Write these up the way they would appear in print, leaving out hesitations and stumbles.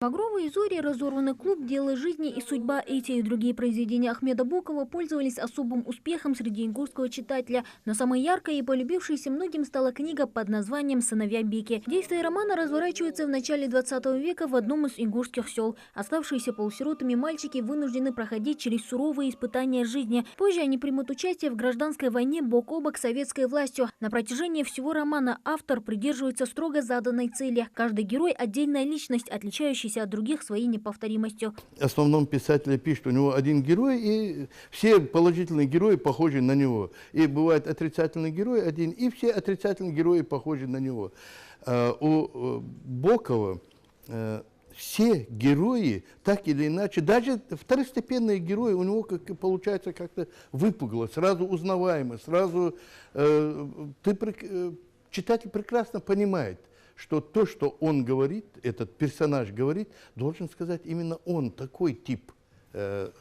«Багровые зори», «Разорванный клуб», «Дело жизни» и «Судьба». Эти и другие произведения Ахмеда Бокова пользовались особым успехом среди ингушского читателя. Но самой яркой и полюбившейся многим стала книга под названием «Сыновья Беки». Действие романа разворачивается в начале 20 века в одном из ингушских сел. Оставшиеся полусиротами мальчики вынуждены проходить через суровые испытания жизни. Позже они примут участие в гражданской войне бок о бок с советской властью. На протяжении всего романа автор придерживается строго заданной цели. Каждый герой – отдельная личность, отличающаяся от других своей неповторимостью. В основном писатель пишет, у него один герой, и все положительные герои похожи на него. И бывает отрицательный герой один, и все отрицательные герои похожи на него. У Бокова все герои, так или иначе, даже второстепенные герои, у него получается как-то выпукло, сразу узнаваемо, сразу читатель прекрасно понимает, что то, что он говорит, этот персонаж говорит, должен сказать именно он, такой тип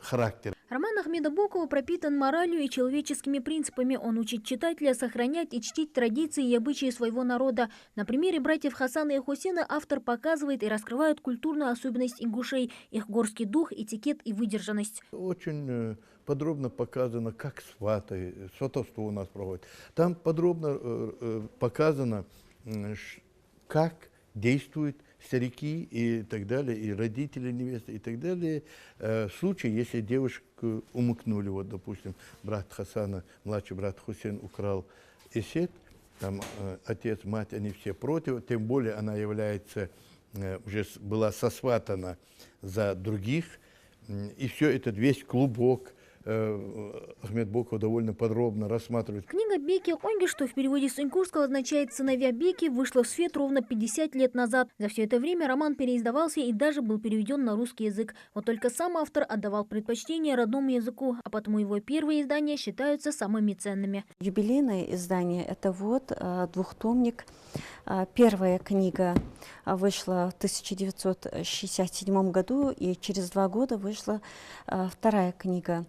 характера. Роман Ахмеда Бокова пропитан моралью и человеческими принципами. Он учит читателя сохранять и чтить традиции и обычаи своего народа. На примере братьев Хасана и Хусейна автор показывает и раскрывает культурную особенность ингушей, их горский дух, этикет и выдержанность. Очень подробно показано, как сватовство у нас проводят. Там подробно показано, как действуют старики и так далее, и родители невесты и так далее. В случае, если девушку умыкнули, вот, допустим, брат Хасана, младший брат Хусейн украл эсет, там отец, мать, они все против, тем более она является, уже была сосватана за других, и все это, весь клубок, Ахмед Боков довольно подробно рассматривает. Книга Беки Онги, что в переводе с ингушского означает «Сыновья Беки», вышла в свет ровно 50 лет назад. За все это время роман переиздавался и даже был переведен на русский язык. Вот только сам автор отдавал предпочтение родному языку, а потому его первые издания считаются самыми ценными. Юбилейное издание – это вот двухтомник. Первая книга вышла в 1967 году, и через 2 года вышла вторая книга.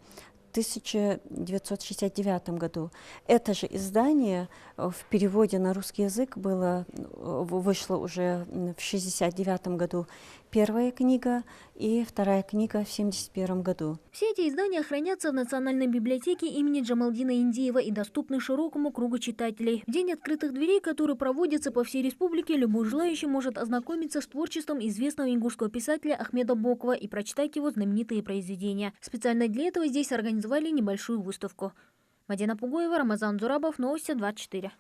В 1969 году. Это же издание в переводе на русский язык вышло уже в 1969 году первая книга и вторая книга в 1971 году. Все эти издания хранятся в Национальной библиотеке имени Джамалдина Индиева и доступны широкому кругу читателей. В День открытых дверей, который проводится по всей республике, любой желающий может ознакомиться с творчеством известного ингушского писателя Ахмеда Бокова и прочитать его знаменитые произведения. Специально для этого здесь организовали небольшую выставку. Мадина Пугоева, Рамазан Зурабов, Новости 24.